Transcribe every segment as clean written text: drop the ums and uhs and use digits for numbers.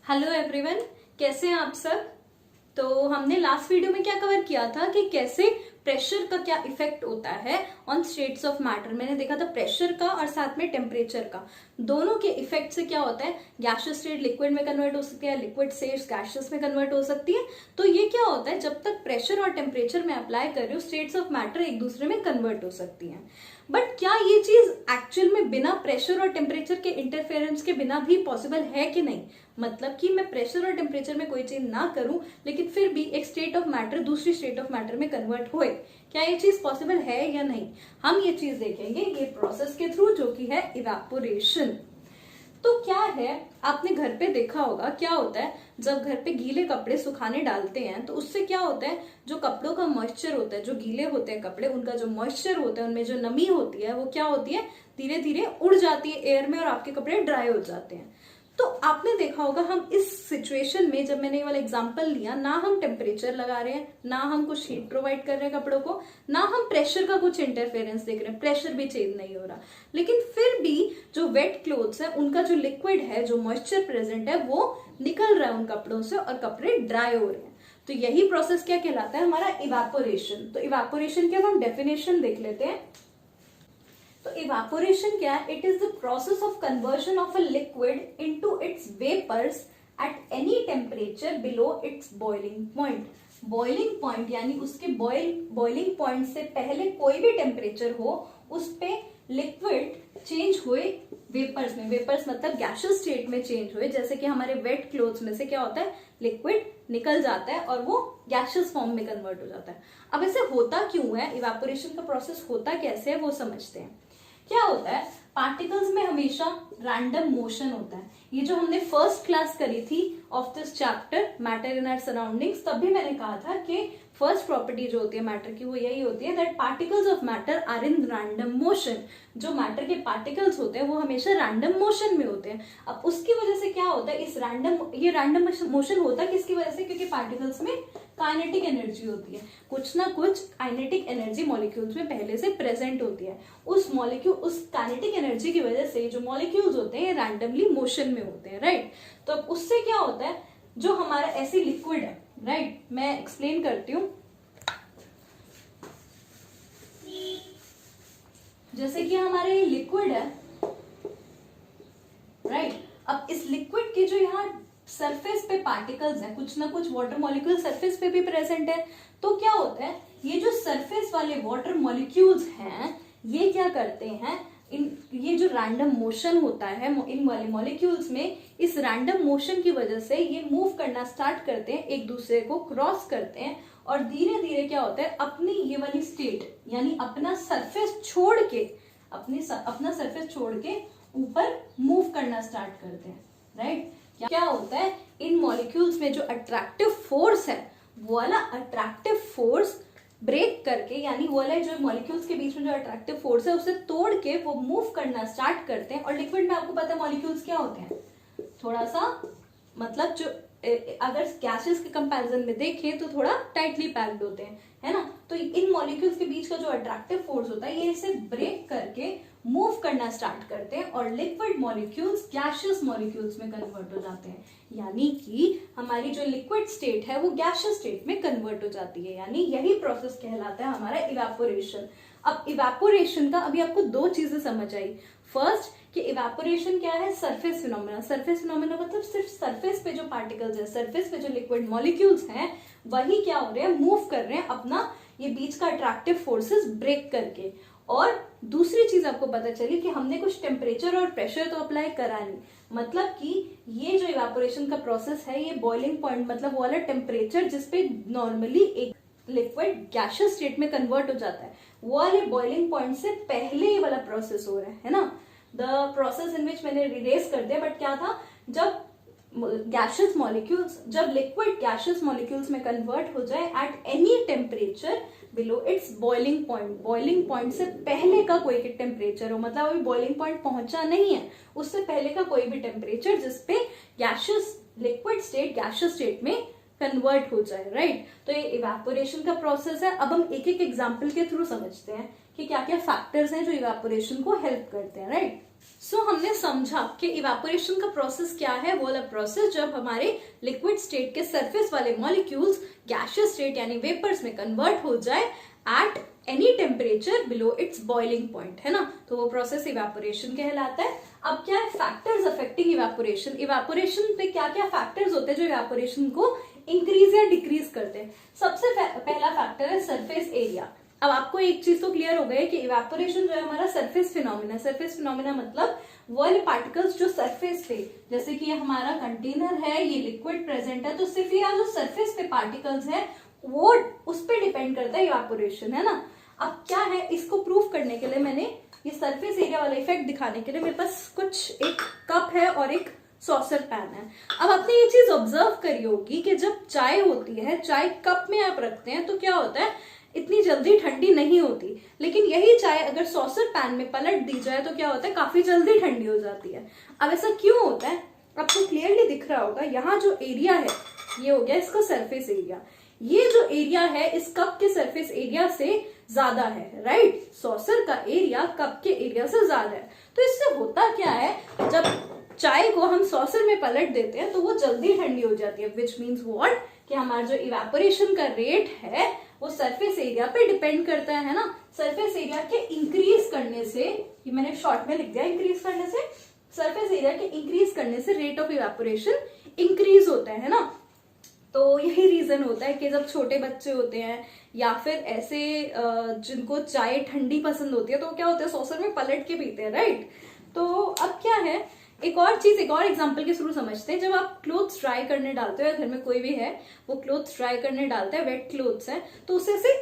Hello everyone, कैसे हैं आप सब। तो हमने लास्ट वीडियो में क्या कवर किया था कि कैसे प्रेशर का क्या इफेक्ट होता है ऑन स्टेट्स ऑफ मैटर। मैंने देखा था प्रेशर का और साथ में टेम्परेचर का, दोनों के इफेक्ट से क्या होता है, गैसियस स्टेट लिक्विड में कन्वर्ट हो सकती है, लिक्विड स्टेट गैसियस में कन्वर्ट हो सकती है। तो ये क्या होता है, जब तक प्रेशर और टेम्परेचर में अप्लाई कर रही हूँ स्टेट्स ऑफ मैटर एक दूसरे में कन्वर्ट हो सकती है। बट क्या ये चीज एक्चुअल में बिना प्रेशर और टेम्परेचर के इंटरफेरेंस के बिना भी पॉसिबल है कि नहीं। मतलब कि मैं प्रेशर और टेम्परेचर में कोई चीज ना करूं लेकिन फिर भी एक स्टेट ऑफ मैटर दूसरी स्टेट ऑफ मैटर में कन्वर्ट होए, क्या ये चीज पॉसिबल है या नहीं, हम ये चीज देखेंगे ये प्रोसेस के थ्रू, जो कि है इवेपोरेशन। तो क्या है, आपने घर पे देखा होगा क्या होता है, जब घर पे गीले कपड़े सुखाने डालते हैं तो उससे क्या होता है, जो कपड़ों का मॉइस्चर होता है, जो गीले होते हैं कपड़े, उनका जो मॉइस्चर होता है, उनमें जो नमी होती है वो क्या होती है, धीरे धीरे उड़ जाती है एयर में और आपके कपड़े ड्राई हो जाते हैं। तो आपने देखा होगा हम इस सिचुएशन में, जब मैंने ये वाला एग्जांपल लिया, ना हम टेम्परेचर लगा रहे हैं, ना हम कुछ हीट प्रोवाइड कर रहे हैं कपड़ों को, ना हम प्रेशर का कुछ इंटरफेरेंस देख रहे हैं, प्रेशर भी चेंज नहीं हो रहा, लेकिन फिर भी जो वेट क्लोथ्स है उनका जो लिक्विड है, जो मॉइस्चर प्रेजेंट है, वो निकल रहा है उन कपड़ों से और कपड़े ड्राई हो रहे हैं। तो यही प्रोसेस क्या कहलाता है, हमारा इवेपोरेशन। तो इवेपोरेशन की हम डेफिनेशन देख लेते हैं। तो इवेपोरेशन क्या है, it is the process of conversion of a liquid into its vapours at any temperature below its boiling point. Boiling point यानी उसके बॉइलिंग पॉइंट से पहले कोई भी टेम्परेचर हो, उस पे लिक्विड चेंज हुए वेपर्स में। वेपर्स मतलब गैसियस स्टेट में चेंज हुए, जैसे कि हमारे वेट क्लोथ्स में से क्या होता है, लिक्विड निकल जाता है और वो गैसियस फॉर्म में कन्वर्ट हो जाता है। अब ऐसे होता क्यों है, इवेपोरेशन का प्रोसेस होता कैसे है वो समझते हैं। क्या होता है, पार्टिकल्स में हमेशा रैंडम मोशन होता है। ये जो हमने फर्स्ट क्लास करी थी of this chapter matter in our surroundings, तब भी मैंने कहा था कि फर्स्ट प्रॉपर्टी जो होती है मैटर की वो यही होती है that particles of matter are in random motion. जो मैटर के पार्टिकल्स होते हैं वो हमेशा रैंडम मोशन में होते हैं। अब उसकी वजह से क्या होता है, इस रैंडम मोशन होता है किसकी वजह से, क्योंकि पार्टिकल्स में काइनेटिक एनर्जी होती है, कुछ ना कुछ काइनेटिक एनर्जी मॉलिक्यूल्स में पहले से प्रेजेंट होती है। उस काइनेटिक एनर्जी की वजह से जो मॉलिक्यूल्स होते हैं रैंडमली मोशन में होते हैं, राइट। तो अब उससे क्या होता है, जो हमारा ऐसी लिक्विड है, राइट, मैं एक्सप्लेन करती हूं। जैसे कि हमारे लिक्विड है, राइट। अब इस लिक्विड के जो यहाँ सरफेस पे पार्टिकल्स हैं, कुछ ना कुछ वाटर मॉलिक्यूल सरफेस पे भी प्रेजेंट है। तो क्या होता है, ये जो सरफेस वाले वाटर मॉलिक्यूल्स हैं ये क्या करते हैं, ये जो रैंडम मोशन होता है इन वाले मॉलिक्यूल्स में, इस रैंडम मोशन की वजह से ये मूव करना स्टार्ट करते हैं, एक दूसरे को क्रॉस करते हैं और धीरे धीरे क्या होता है, अपनी ये वाली स्टेट यानी अपना सरफेस छोड़ के ऊपर मूव करना स्टार्ट करते हैं, राइट। क्या होता है, इन मॉलिक्यूल्स में जो अट्रैक्टिव फोर्स है वो वाला अट्रैक्टिव फोर्स ब्रेक करके, यानी वो वाला जो मॉलिक्यूल्स के बीच में जो अट्रैक्टिव फोर्स है उसे तोड़ के वो मूव करना स्टार्ट करते हैं। और लिक्विड में आपको पता है मॉलिक्यूल्स क्या होते हैं, थोड़ा सा मतलब जो अगर गैसेस के कंपैरिजन में देखें तो थोड़ा टाइटली पैक्ड होते हैं, है ना। तो इन मॉलिक्यूल्स के बीच का जो अट्रैक्टिव फोर्स होता है ये इसे ब्रेक करके मूव करना स्टार्ट करते हैं और लिक्विड मॉलिक्यूल्स गैसियस मॉलिक्यूल्स में कन्वर्ट हो जाते हैं। यानी कि हमारी जो लिक्विड स्टेट है वो गैसियस स्टेट में कन्वर्ट हो जाती है, यानी यही प्रोसेस कहलाता है हमारा इवेपोरेशन। अब इवेपोरेशन का अभी आपको दो चीजें समझ आई। फर्स्ट कि इवेपोरेशन क्या है, सरफेस फिनोमेना। सरफेस फिनोमेना मतलब सिर्फ सरफेस पे जो पार्टिकल्स है, सरफेस पे जो लिक्विड मॉलिक्यूल्स हैं वही क्या हो रहे हैं, मूव कर रहे हैं अपना ये बीच का अट्रैक्टिव फोर्सेस ब्रेक करके। और दूसरी चीज आपको पता चली कि हमने कुछ टेम्परेचर और प्रेशर तो अप्लाई करा नहीं, मतलब कि ये जो इवेपोरेशन का प्रोसेस है ये बॉइलिंग पॉइंट मतलब वो वाला टेम्परेचर जिसपे नॉर्मली एक लिक्विड गैसियस स्टेट में कन्वर्ट हो जाता है, वो वाले बॉइलिंग पॉइंट से पहले ये वाला प्रोसेस हो रहा है ना। द प्रोसेस इन विच मैंने रिलेस कर दिया, बट क्या था, जब गैसियस मॉलिक्यूल्स, जब लिक्विड गैसियस मॉलिक्यूल्स में कन्वर्ट हो जाए eight any temperature below its boiling point से पहले का कोई भी टेम्परेचर हो, मतलब अभी बॉइलिंग पॉइंट पहुंचा नहीं है, उससे पहले का कोई भी टेम्परेचर जिसपे gaseous liquid state gaseous state में कन्वर्ट हो जाए, राइट। तो ये इवेपोरेशन का प्रोसेस है। अब हम एक एक एग्जाम्पल के थ्रू समझते हैं कि क्या क्या फैक्टर्स हैं जो इवेपोरेशन को हेल्प करते हैं, राइट। हमने समझा कि इवेपोरेशन का प्रोसेस क्या है। वो वाला प्रोसेस जब हमारे लिक्विड स्टेट के सरफेस वाले मॉलिक्यूल्स गैसियस स्टेट यानी वेपर्स में कन्वर्ट हो जाए eight any temperature below its boiling point, है ना, तो वो प्रोसेस इवेपोरेशन कहलाता है। अब क्या है फैक्टर्स अफेक्टिंग इवेपोरेशन। इवेपोरेशन पे क्या क्या फैक्टर्स होते हैं जो इवेपोरेशन को इंक्रीज या डिक्रीज करते हैं। सबसे पहला फैक्टर है सरफेस एरिया। अब आपको एक चीज तो क्लियर हो गई है कि इवेपोरेशन जो है हमारा सरफेस फिनोमिना मतलब वो पार्टिकल्स जो सरफेस पे, जैसे कि ये हमारा कंटेनर है, ये लिक्विड प्रेजेंट है, तो सिर्फ ये जो सरफेस पे पार्टिकल्स है वो उस पर डिपेंड करता है इवेपोरेशन, है ना। अब क्या है, इसको प्रूव करने के लिए मैंने ये सरफेस एरिया वाला इफेक्ट दिखाने के लिए मेरे पास कुछ एक कप है और एक सॉसर पैन है। अब आपने ये चीज ऑब्जर्व करी होगी कि जब चाय होती है, चाय कप में आप रखते हैं तो क्या होता है, इतनी जल्दी ठंडी नहीं होती, लेकिन यही चाय अगर सॉसर पैन में पलट दी जाए तो क्या होता है, काफी जल्दी ठंडी हो जाती है। अब ऐसा क्यों होता है, आपको क्लियरली दिख रहा होगा, यहाँ जो एरिया है ये हो गया इसका सरफेस एरिया। ये जो एरिया है इस कप के सरफेस एरिया से ज्यादा है, राइट। सॉसर का एरिया कप के एरिया से ज्यादा है। तो इससे होता क्या है, जब चाय को हम सॉसर में पलट देते हैं तो वो जल्दी ठंडी हो जाती है, विच मीन्स व्हाट, कि हमारा जो इवेपोरेशन का रेट है वो सरफेस एरिया पे डिपेंड करता है ना। सरफेस एरिया के इंक्रीज करने से, ये मैंने शॉर्ट में लिख दिया, इंक्रीज करने से, सरफेस एरिया के इंक्रीज करने से रेट ऑफ इवेपोरेशन इंक्रीज होता है ना। तो यही रीजन होता है कि जब छोटे बच्चे होते हैं या फिर ऐसे जिनको चाय ठंडी पसंद होती है तो क्या होता है, सॉसर में पलट के पीते हैं, राइट। तो अब क्या है, एक और चीज, एक और एग्जांपल के थ्रू समझते हैं। जब आप क्लोथ्स ड्राई करने डालते हो, या घर में कोई भी है वो क्लोथ्स ड्राई करने डालता है, वेट क्लोथ्स है, तो उसे से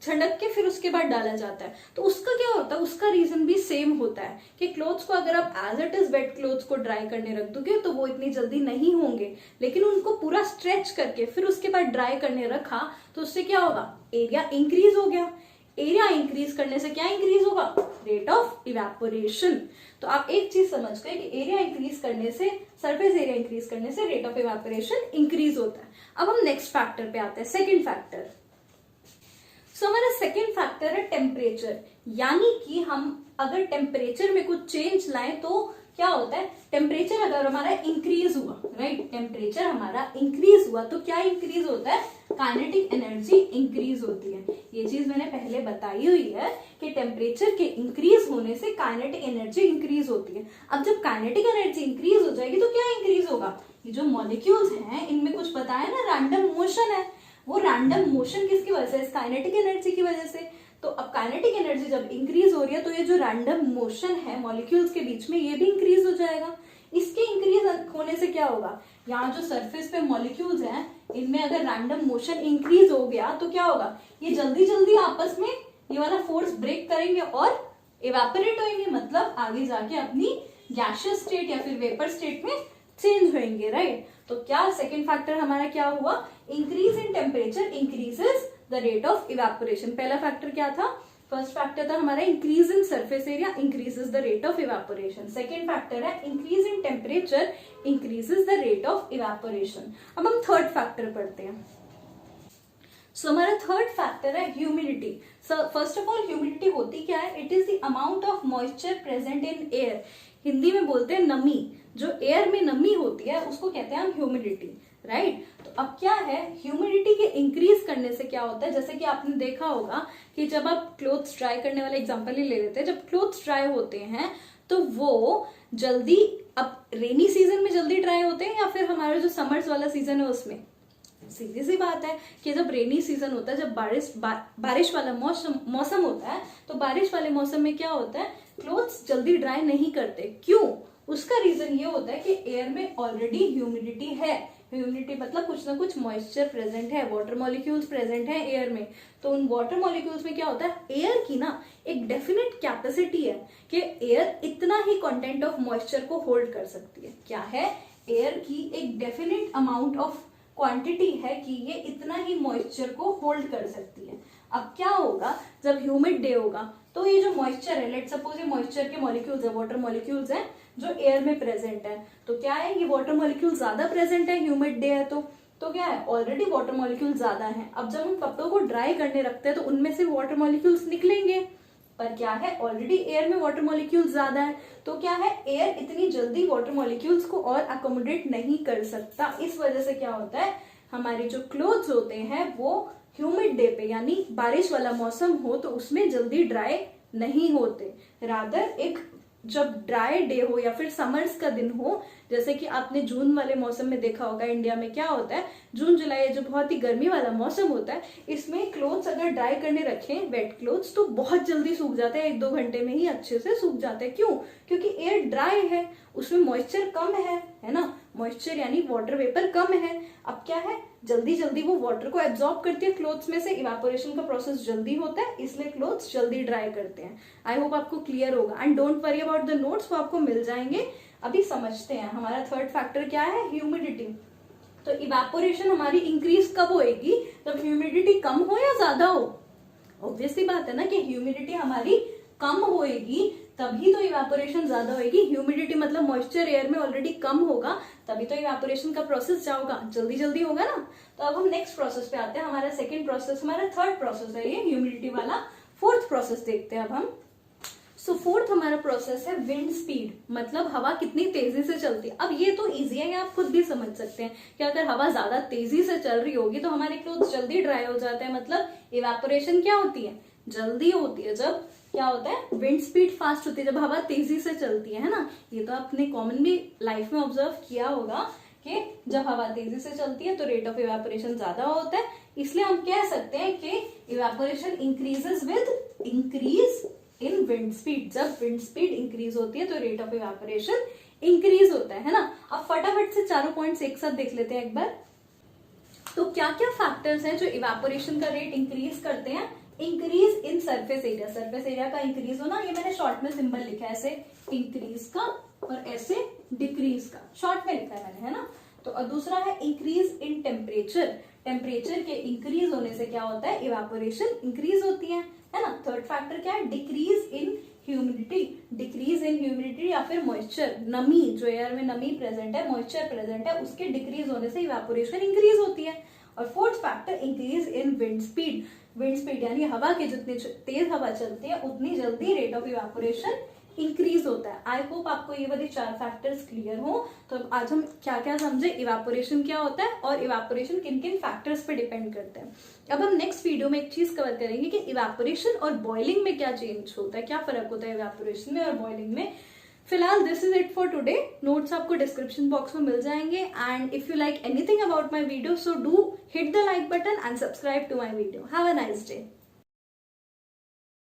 झटक के फिर उसके बाद डाला जाता है, तो उसका क्या होता है, उसका रीजन भी सेम होता है कि क्लोथ्स को अगर आप as it is wet clothes को ड्राई करने रख दोगे तो वो इतनी जल्दी नहीं होंगे, लेकिन उनको पूरा स्ट्रेच करके फिर उसके बाद ड्राई करने रखा तो उससे क्या होगा, एरिया इंक्रीज हो गया। एरिया इंक्रीज करने से क्या इंक्रीज होगा, रेट ऑफ इवेपोरेशन। तो आप एक चीज समझ गए कि एरिया इंक्रीज करने से, सरफेस एरिया इंक्रीज करने से रेट ऑफ इवेपोरेशन इंक्रीज होता है। अब हम नेक्स्ट फैक्टर पे आते हैं, सेकेंड फैक्टर। सो हमारा सेकेंड फैक्टर है टेम्परेचर, यानी कि हम अगर टेम्परेचर में कुछ चेंज लाएं तो क्या होता है, टेम्परेचर अगर हमारा इंक्रीज हुआ, राइट, टेम्परेचर हमारा इंक्रीज हुआ तो क्या इंक्रीज होता है, काइनेटिक एनर्जी इंक्रीज होती है। ये चीज मैंने पहले बताई हुई है कि टेम्परेचर के इंक्रीज होने से काइनेटिक एनर्जी इंक्रीज होती है। अब जब काइनेटिक एनर्जी इंक्रीज हो जाएगी तो क्या इंक्रीज होगा, ये जो मॉलिक्यूल्स हैं इनमें कुछ बताया ना, रैंडम मोशन है, वो रैंडम मोशन किसकी वजह से, काइनेटिक एनर्जी की वजह से। तो अब काइनेटिक एनर्जी जब इंक्रीज हो रही है तो ये जो रैंडम मोशन है मॉलिक्यूल्स के बीच में ये भी इंक्रीज हो जाएगा। इसके इंक्रीज होने से क्या होगा, यहाँ जो सरफेस पे मॉलिक्यूल्स हैं इनमें अगर रैंडम मोशन इंक्रीज हो गया तो क्या होगा, ये जल्दी जल्दी आपस में ये वाला फोर्स ब्रेक करेंगे और इवेपोरेट होंगे, मतलब आगे जाके अपनी गैसियस स्टेट या फिर वेपर स्टेट में चेंज होंगे, राइट। तो क्या सेकेंड फैक्टर हमारा क्या हुआ, increase in temperature increases the rate of evaporation. पहला फैक्टर क्या था, फर्स्ट फैक्टर था हमारा increase in surface area increases the rate of evaporation. Second factor है increase in temperature increases the rate of evaporation. अब हम थर्ड फैक्टर पढ़ते हैं। सो हमारा थर्ड फैक्टर है humidity. First of all humidity होती क्या है, it is the amount of moisture present in air. Hindi में बोलते हैं नमी, जो एयर में नमी होती है उसको कहते हैं हम ह्यूमिडिटी, राइट। तो अब क्या है, ह्यूमिडिटी के इंक्रीज करने से क्या होता है, जैसे कि आपने देखा होगा कि जब आप क्लोथ्स ड्राई करने वाला एग्जांपल ही ले लेते हैं, जब क्लोथ्स ड्राई होते हैं तो वो जल्दी, अब रेनी सीजन में जल्दी ड्राई होते हैं या फिर हमारा जो समर्स वाला सीजन है उसमें, सीधी सी बात है कि जब रेनी सीजन होता है, जब बारिश वाला मौसम होता है, तो बारिश वाले मौसम में क्या होता है, क्लोथ्स जल्दी ड्राई नहीं करते। क्यों, उसका रीजन ये होता है कि एयर में ऑलरेडी ह्यूमिडिटी है। ह्यूमिडिटी मतलब कुछ ना कुछ मॉइस्चर प्रेजेंट है, वाटर मॉलिक्यूल्स प्रेजेंट है एयर में। तो उन वाटर मॉलिक्यूल्स में क्या होता है, एयर की ना एक डेफिनेट कैपेसिटी है कि एयर इतना ही कंटेंट ऑफ मॉइस्चर को होल्ड कर सकती है। क्या है, एयर की एक डेफिनेट अमाउंट ऑफ क्वांटिटी है कि ये इतना ही मॉइस्चर को होल्ड कर सकती है। अब क्या होगा, जब ह्यूमिड डे होगा तो ये जो मॉइस्चर है, लेट सपोज ये मॉइस्चर के मॉलिक्यूल्स है, वाटर मॉलिक्यूल्स है जो एयर में प्रेजेंट है, तो क्या है, ये वाटर मॉलिक्यूल ज्यादा प्रेजेंट है, ह्यूमिड डे है तो क्या है, ऑलरेडी वाटर मॉलिक्यूल ज्यादा है। अब जब हम कपड़ों को ड्राई करने रखते हैं तो उनमें से वाटर मॉलिक्यूल्स निकलेंगे, पर क्या है, ऑलरेडी एयर में वाटर मॉलिक्यूल्स ज्यादा है, तो क्या है, एयर इतनी जल्दी वाटर मॉलिक्यूल्स को और अकोमोडेट नहीं कर सकता। इस वजह से क्या होता है, हमारे जो क्लोथ्स होते हैं वो ह्यूमिड डे पे यानी बारिश वाला मौसम हो तो उसमें जल्दी ड्राई नहीं होते। रादर एक जब ड्राई डे हो या फिर समर्स का दिन हो, जैसे कि आपने जून वाले मौसम में देखा होगा इंडिया में क्या होता है, जून जुलाई जो बहुत ही गर्मी वाला मौसम होता है, इसमें क्लोथ्स अगर ड्राई करने रखें वेट क्लोथ्स तो बहुत जल्दी सूख जाते हैं, 1-2 घंटे में ही अच्छे से सूख जाते हैं। क्यों? क्योंकि एयर ड्राई है, उसमें मॉइस्चर कम है ना, मॉइस्चर यानी वाटर वेपर कम है। अब क्या है, जल्दी जल्दी वो वाटर को एब्जॉर्ब करती है क्लोथ्स में से, इवापोरेशन का प्रोसेस जल्दी होता है, इसलिए क्लोथ्स जल्दी ड्राई करते हैं। आई होप आपको क्लियर होगा and don't worry about the notes, वो आपको मिल जाएंगे। अभी समझते हैं हमारा थर्ड फैक्टर क्या है, ह्यूमिडिटी। तो इवापोरेशन हमारी इंक्रीज कब होएगी, जब ह्यूमिडिटी कम हो या ज्यादा हो। ऑब्वियसली बात है ना कि ह्यूमिडिटी हमारी कम होएगी तभी तो इवापोरेशन ज्यादा होएगी। ह्यूमिडिटी मतलब मॉइस्चर एयर में ऑलरेडी कम होगा, तभी तो इवापोरेशन का प्रोसेस जाओगा, जल्दी जल्दी होगा ना। तो अब हम नेक्स्ट प्रोसेस पे आते हैं, हमारा सेकंड प्रोसेस, हमारा थर्ड प्रोसेस है ये ह्यूमिडिटी वाला। फोर्थ प्रोसेस देखते हैं अब हम। सो फोर्थ हमारा प्रोसेस है विंड स्पीड, मतलब हवा कितनी तेजी से चलती है। अब ये तो इजी है, आप खुद भी समझ सकते हैं कि अगर हवा ज्यादा तेजी से चल रही होगी तो हमारे क्लोथ्स जल्दी ड्राई हो जाते हैं, मतलब इवापोरेशन क्या होती है, जल्दी होती है। जब क्या होता है, विंड स्पीड फास्ट होती है, जब हवा तेजी से चलती है ना। ये तो आपने कॉमन भी लाइफ में ऑब्जर्व किया होगा कि जब हवा तेजी से चलती है तो रेट ऑफ इवापोरेशन ज्यादा होता है, इसलिए हम कह सकते हैं कि evaporation increases with increase in wind speed. जब विंड स्पीड इंक्रीज होती है तो रेट ऑफ इवापोरेशन इंक्रीज होता है ना। अब फटाफट से चारों पॉइंट्स एक साथ देख लेते हैं एक बार। तो क्या क्या फैक्टर्स हैं जो इवापोरेशन का रेट इंक्रीज करते हैं। Increase in surface area, surface area का इंक्रीज होना, ये मैंने शॉर्ट में सिंबल लिखा है ऐसे इंक्रीज का और ऐसे डिक्रीज का, शॉर्ट में लिखा है मैंने, है ना। तो और दूसरा है इंक्रीज इन टेम्परेचर, टेम्परेचर के इंक्रीज होने से क्या होता है, इवापोरेशन इंक्रीज होती है ना। थर्ड फैक्टर क्या है, decrease in humidity, decrease in humidity या फिर मॉइस्चर, नमी, जो एयर में नमी प्रेजेंट है, मॉइस्चर प्रेजेंट है, उसके डिक्रीज होने से इवापोरेशन इंक्रीज होती है। और fourth factor increase in wind speed, wind speed यानी हवा की जितनी तेज हवा चलती है उतनी जल्दी रेट ऑफ इवापोरेशन इंक्रीज होता है। आई होप आपको ये वाले 4 फैक्टर्स क्लियर हो। तो आज हम क्या क्या समझे, इवापोरेशन क्या होता है और इवापोरेशन किन किन फैक्टर्स पे डिपेंड करते हैं। अब हम नेक्स्ट वीडियो में एक चीज कवर करेंगे कि इवापोरेशन और बॉइलिंग में क्या चेंज होता है, क्या फर्क होता है इवापोरेशन में और बॉइलिंग में। फिलहाल this is it for today. Notes आपको डिस्क्रिप्शन बॉक्स में मिल जाएंगे and if you like anything about my video so do hit the like button and subscribe to my video. Have a nice day.